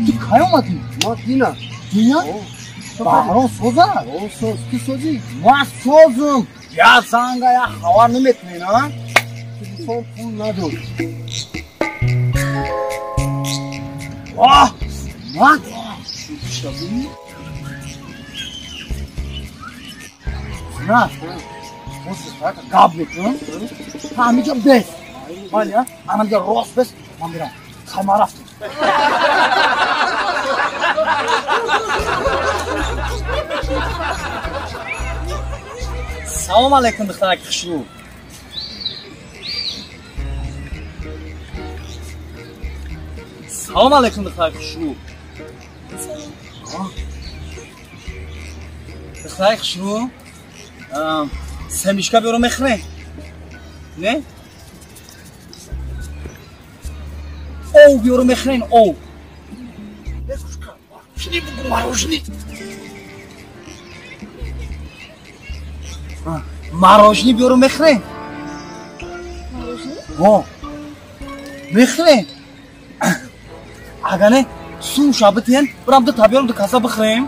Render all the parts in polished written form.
چی کاری اومدی؟ ما دینا دینا؟ برام سوزن؟ سوز کی سوزی؟ ما سوزم یا زنگا یا خبر نمیتونی نه؟ تلفن پول ندار واه مات شبیه نه موسیقی قبل کن همینجا بس ولی همینجا راست بس من میرم خیمه رفتم سلام علیکم دخترک خوشرو سلام علیکم دخترک خوشرو دخترک خوشرو سمیشکا بیارو مخنه نه؟ او بیارو مخنه او شنی بگو مراجنی مراجنی بیارو مخنه مراجنی؟ مخنه اگه نه سو شابتین برام تو تابیارم تو کاسا بخریم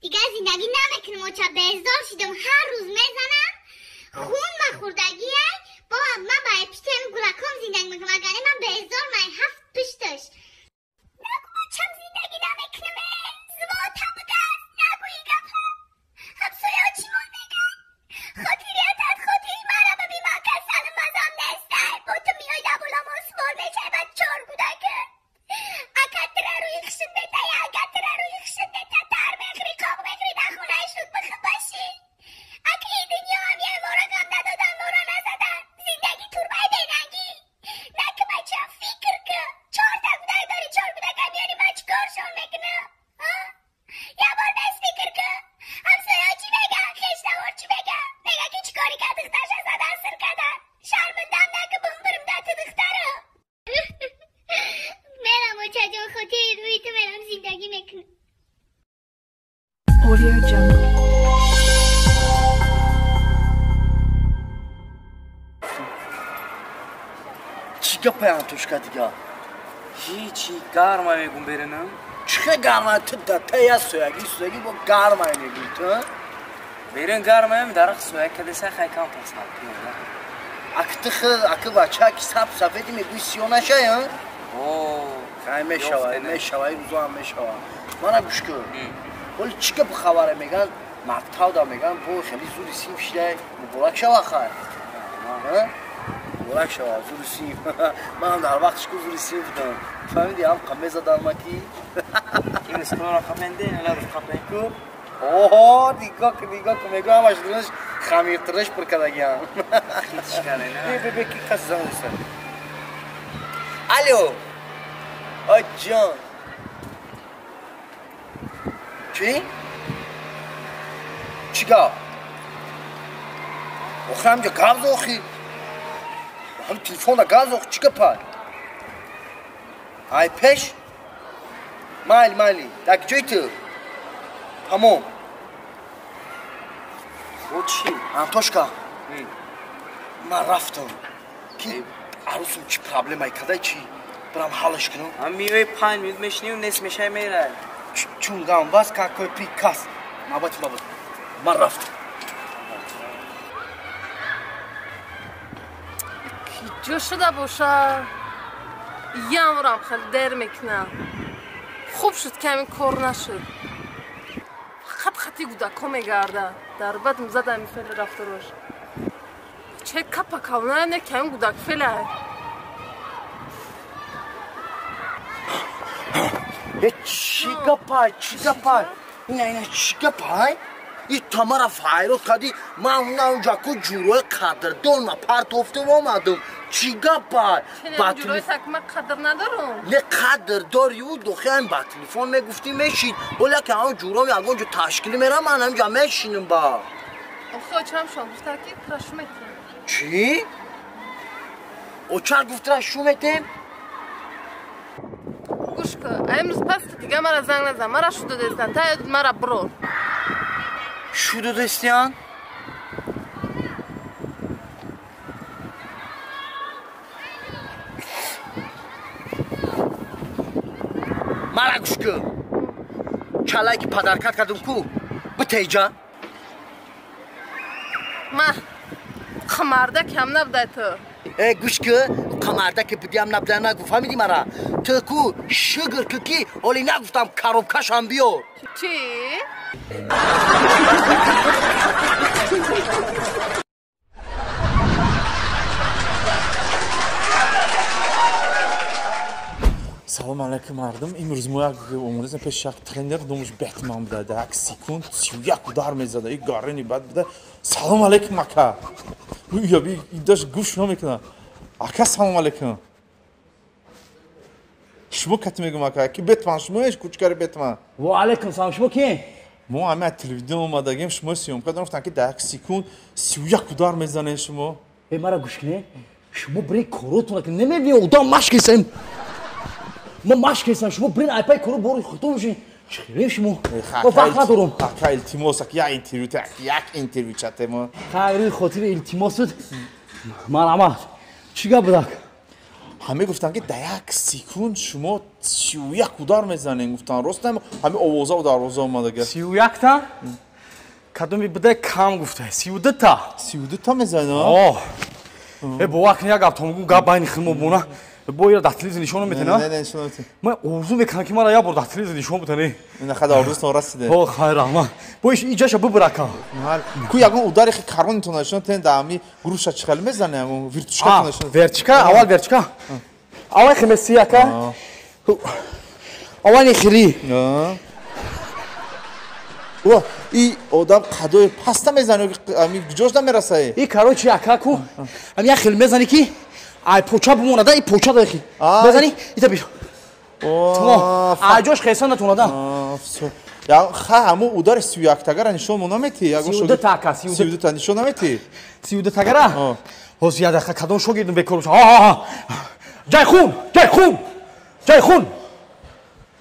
دیگه زندگی نمیکنم چه بیزار شدم هر روز میزنم خون ما خوردگیه بابا من باید پیشتیم گلکم زندگی میکنم اگه من بیزار من هفت پشتش نگو من چم زندگی نمیکنم زباتا بگن نگو این گفت همسویه ها چی مون میگن خاطریتت خاطری مرا ببین من کسل مزام نسته با تو میای دبولا مصبار میشه و چار کودکه اکتره روی خشن دیتا یا اکتره روی خشن دیتا در بخری کاغ بخری دخونه شد بخم باشی اگه این دنیا هم یه مورا گم ندادن مورا نزدن زندگی تور باید اینگی نه که بچه هم فکر که 4 تا کودک داری 4 کودک هم یعنی من چکار شون میکنه یه بار بس فکر که همسایه چی بگه خشتوار چی بگه بگه که چیکاری که دخترش از زدن سر کدن شرمندم نه که بمبرم ده تو دختره میرم و چجا خاطر روی تو میرم زندگی میکنم Audio Jungle. چیکار پیام توش کردی؟ هیچی گرمه میگم برنم چه گرمه تو دتای سویگی با گرمه میگی تو؟ برن گرمه درخت سویگ کده سه خیلی کم تصمیم اکه بچه که سفیدی میگوی سیاه نشه یا؟ اوه خیلی میشوه روزو هم میشوه منو گوش کن ولی چی که بخبره میگن مقتاو دا میگن بو خیلی زوری سیم شده مبارک شوه خواهد مبارک شوه زوری سیم من هم در وقتش که زوری سیم بودم فهمیدی هم قمیزه درمکی این اسکلون را خمنده این لابش خمنده اوه دیگه که میگو همش درنش خمیرترش پر کدگی هم هیچ کنه نه بی کی کسی زنگ نیست الو آی جان چی؟ چیکار؟ آخه همینجا گاز آخی همین تلفن دا گاز آخی چیکار پای؟ ای پیش؟ مالی دک جوی تو؟ تمام او چی؟ انتوشکا من رفتم که عروسم چی پرابلمایی کده چی؟ برام حالش کنم هم میوه پاین میود میشنی و نس میشه میره چون گام باز که کوی پی کس مابت من رفتم جو شده باشه یه امرم خیلی در میکنم خوب شد که همین کار نشد خطی گودکا میگرده در بد مزده همین فیل رفته روش چه کپا کونه نه که همین گودک فیله چی گپای نه چی گپای این تمام فایل کدی من اونجا کو جوروی قدردان ما پرت افته اومدم چی گپای جوروی سکمه قدر ندارم نه قدر داری و دخیان با تلفن میگفتی میشید ولی که همون جوروی اگه تشکیل میرم من همجا میشینم با آخه چرا شما گفته که رشمتیم چی؟ او چرا گفته رشمتیم؟ گوش که امروز پس دیگه مرا زنگ نزن مرا شده دیدن تا مرا برو شودو دستیان مرا گوش کن کلایی که پدرکت کردم کو بتیجا من قمرده کم نبوده تو گوش کن قمرده که بدیم نبوده نگو فهمیدی مرا تو کو شگر که اولی نگفتم کروبکشم بیار چی؟ Salam aleykum mardum. İmroz moya umuruzun peş yak trener domuş Batman bda da sekund siyak dar mezada igareni bad bda. Salam aleykum aka. Ya bir idaş guş namekna. Aka salam aleykum. Şmu katmegum aka ki Batman şmu eş kuchkar Batman. Wa aleykum salam şmu ki? Mo ama televizyon olmadagım şmu siyum kadar ki da sekund siyak dar mezane şmu. Mara guşkine. Şmu bre korotuna ki ne mevi odan maşkesem. ما ماش کردم شما برین آیپای کرو برو خودتون بشین چخیریم شما با وقت ندارم اکا التماس یا اینترویو تا یک اینترویو چته ما خیلی خاطر التماس بود مرحمت چیکار بدک همه گفتن که در یک سکوند شما 31 کودار میزنین گفتن راست هم همه آوازا و دروازه اومده گفت 31 تا کدومی بده کم گفته 32 تا 32 تا میزنه آه با وقت نگفت هم گفت باین خیمو با یه دستلیز نشون میده نه؟ نه نشون میده. من اوضاع میکنم که من یا بر دستلیز نشون میده نه. نه خدا آرزوست نورسیده. اوه خیر رحمت. باش اینجاش ببرکم. کو یکون اوداری خی کاربن تونشون تن دامی گروش چخل میزنه اون ویرتوشکا تونشون. ورچکا اول ورچکا. اول خمسیه که. اول خیلی. او ای آدم خدای پاستا میزنه امی جوش نمیرسه. این کارو چی اکا کو؟ امی خیلی میزنی کی؟ ای پوچا بمونه دا ای پوچا داخی بزنی ایتا بیشو تمام آجوش خیسان نتونه دا یا خا همو اودار 31 تاگر نشون منامتی یا 32 تا 32 تا نشون نمیتی 32 تاگر هوس یاد خا کدوم شو گیدون بکروش ها جای خون جای خون جای خون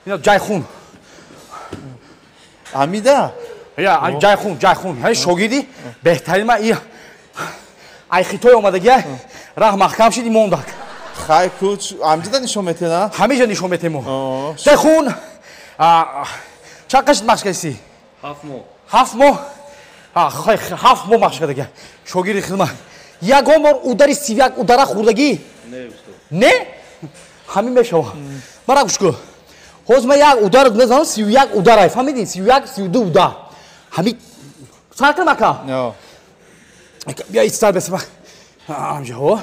اینا جای خون امیدا یا جای خون هی شوگیدی بهترین ما ای ای خیتوی اومدگی راه محکم شدی موندک خای کوچ امجدا نشون میته نه همیشه نشون میته مو جای خون چقدر مشق کردی 7 ماه خای 7 ماه مشق کردی شوگیری خدمت یگام بار اوداری سیویک اودارا خوردگی نه همین میشو مرا گوش کن هوز ما یک اودار میزنم 31 اودارای فهمیدین 31 32 اودار همین سال کن مکا نه بیا ایستاد بسم آمجا هو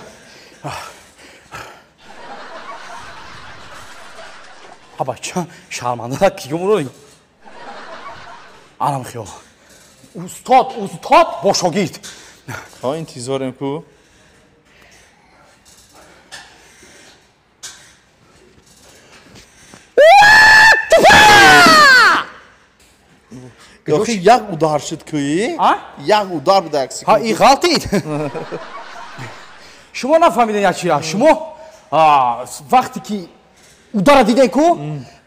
ابا چه شرمنده کیوم رو آرام خیال استاد با شاگرد ها انتظارم کو یکی یک اودار شد کوی یک اودار بوده اکسی ها این غلطید شما نفهمیدین چیه شما وقتی که اودار دیدین کو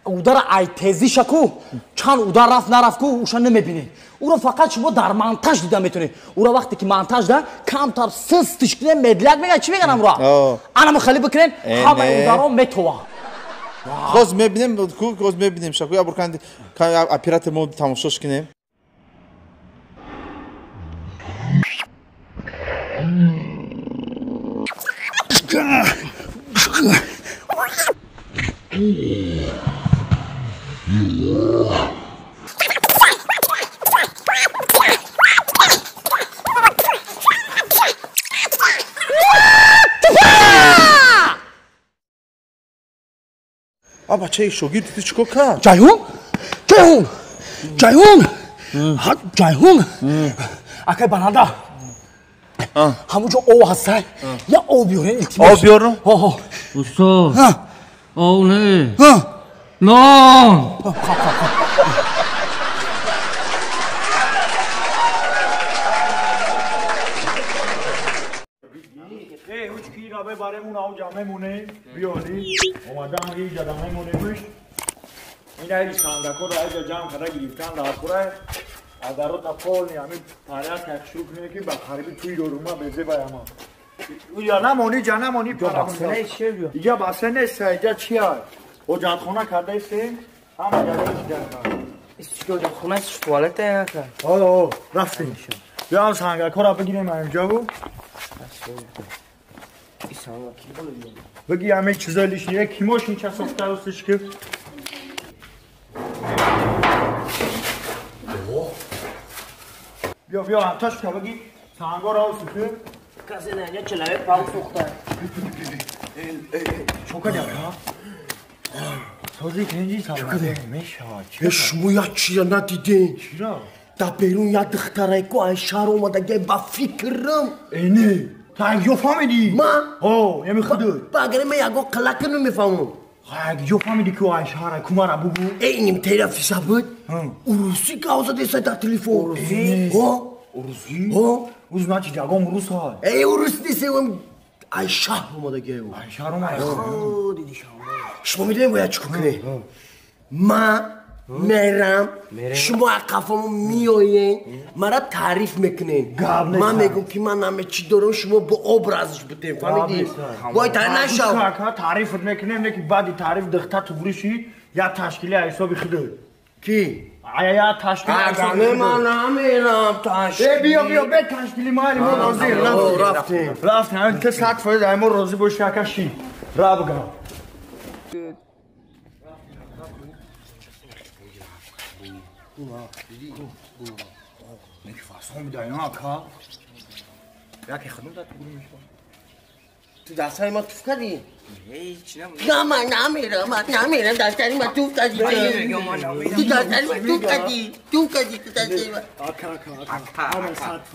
اودار ای تیزی شکو چند اودار رفت نرفت کو اوشا نمیبینین او رو فقط شما در مانتاژ دیدن میتونید او رو وقتی که مانتاژ ده کمتر سس تشکیل مدلک میگن چی میگن امرو انا خیلی بکنین همه اودارا میتوا خوز میبینیم کو خوز میبینیم شکو یا برکند که اپراتور مود تماشاش کنیم آبا چه شوگیر دیدی چیکار کرد؟ جایون اکای بنده همونجا او هسته یا او بیارین التماس او بیارن؟ استاد او نه نه به بارمون آو جامعه مونه بیاری اومدم یه جامعه مونه میش این هایی ساندکو رو از جام کرده گرفتن راه پره ادارو تپونی همین پاریا تکشوک نه که بخاری توی روما بزه بایم یا نمونی جا نمونی باسنه چیه بیو؟ اینجا باسنه اینجا چیه؟ اجاقخونه کرده ایستی؟ همه جا اینجا اجاقخونه ایش توالته یا که؟ رفتیم بیا هم سنگک ها را بگیریم اینجا بود این سنگکی بگیریم بگی همه چیزا لیشیه کیموش این چه سفته هستش که؟ بیا همتاش که بگی سنگا را هستش کسی نه اینجا چلوه پاک سخته چوکا جا ها؟ سازی کنجی سنگا میشه شما یا چیه ندیدین؟ چرا؟ در بیرون یا دختره که از شهر اومده گه با فکرم اینه تا اگه فهمیدی؟ من؟ یمی خودت بگره من یکو قلقه نمیفهمم اگه فهمیدی که از شهر کمارا بگو اینیم طرفیسا بود اروسی که آزاده سه در تلیفون اروسی؟ اوز من چی جاگم روس ها اروس نیسته هم از شهر اومده گه او از شهر اومده دیدی شما میدونیم باید چکو کنه من میرم شما اقفامو میایین مرا تعریف میکنین من میگم که من همه چی دارم شما با obrazش بودیم فهمیدی؟ باید تعریف نشو تعریفت میکنیم نه که بعدی تعریف دختر تو بروشی یا تشکیلی حسابی خیده کی؟ یا تشکیلی حسابی خیده من نمیرم تشکیلی بیا به تشکیلی ما رفتیم همین که 100% همه روزی باش شکشی را بگم نکی فاسون میده اینا اکا یکی خدمت داد بگو میشه تو دستای ما توف کردی؟ هیچ نه من نمیرم دستای ما توف کردی تو دستای ما توف کردی تو دستای ما اکا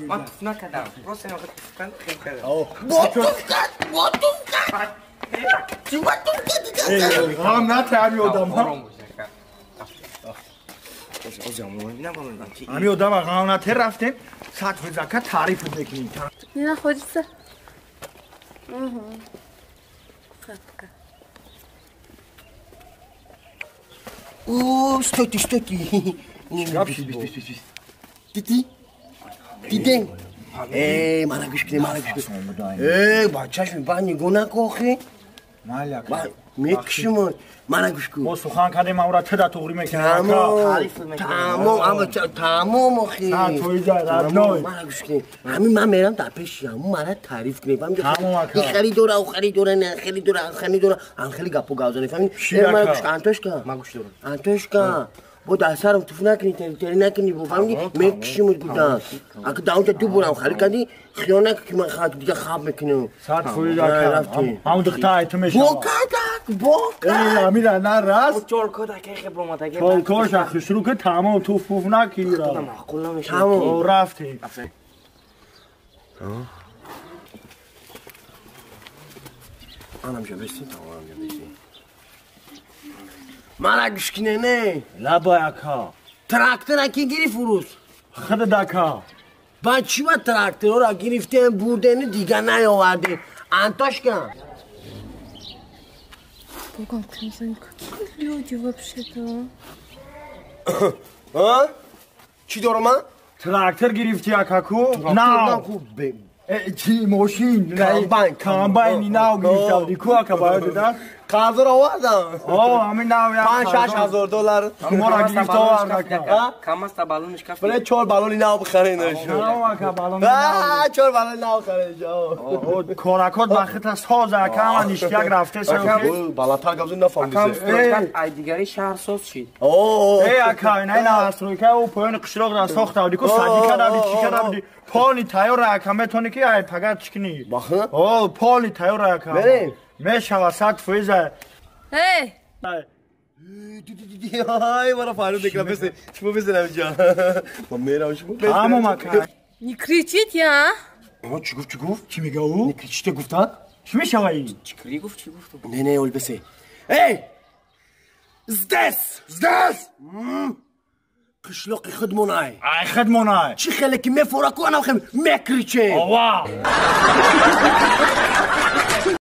من توف نکردم راست این وقت توف کن خیلی کردم با توف کرد چی با توف کردی هم نه تعمی آدم ها همی آدم اقنانته رفتیم سطح زکر تعریف بکنیم نه خودی سر اوه استوتی دیدی؟ دیدین؟ منو گوش کنی با چشم با نگاه نکن خیلی میکشم منو گوش کن ما سخن کردیم اون را تدا توری میکنیم تمام خیلی منو گوش کنی همین من میرم در پیش همون منو تعریف کنیم این خریدوره او خریدوره نه خریدوره هم خیلی گپو گازانه فهمید منو گوش کن انتوشکا با دسترم توف نکنی تری نکنی با فهمیدی میکشیمت بودم اگه داونجا دو برم خالی کردی خیال نکن که من خواهد دیگه خواب میکنم همون دختر ایتو میشه با امیر نه راست چول کده که خیلی برومده که چول کاش اخی شروع که تمام توف پوف نکی را معقول نمیشه تمام رفتیم آنم جا بسیم من گوش کنه نه لبا اکا تراکتر اکی گیری فروز خد دکا با چی با تراکتر را گرفتیم بردن دیگه نیاورده انتاش کن بگم کنزن کلی جواب شده چی دارم من؟ تراکتر گرفتی اکاکو؟ نه چی موشین کامباین ناو گرفته بودی کو اکا باید ده؟ قرض رو آوردم همین ناو $5,000 ما را گرفته آوردم کم است بالونش کافی بله 4 بالونی ناو بخرین نه اکا بالون 4 بالون ناو خرین کارکات بخیت ساز اکا هم نشکیک رفته سوکی بالاتر گفت نفهمیده ای دیگری شهر ساز شید ای اکا این استرویکه او پایان قشراق را ساخته بودی که صدیقه دادی چیکه دادی پانی تایور اکا میتونی که ای پگرد چکنی پانی تایور اکا میشه 100% هی دیدی های مرا فایلو دکلا بسه شما بزنم اینجا ما میرم شما تمام اکا не кричить я چی گفت چی میگه او چی گفتن چی میشه وای چی گفت نه اول بسه ای здесь قشلاقی خدمونای خدمونای چی خیلی که میفورا کنم خیلی میکریچه آوا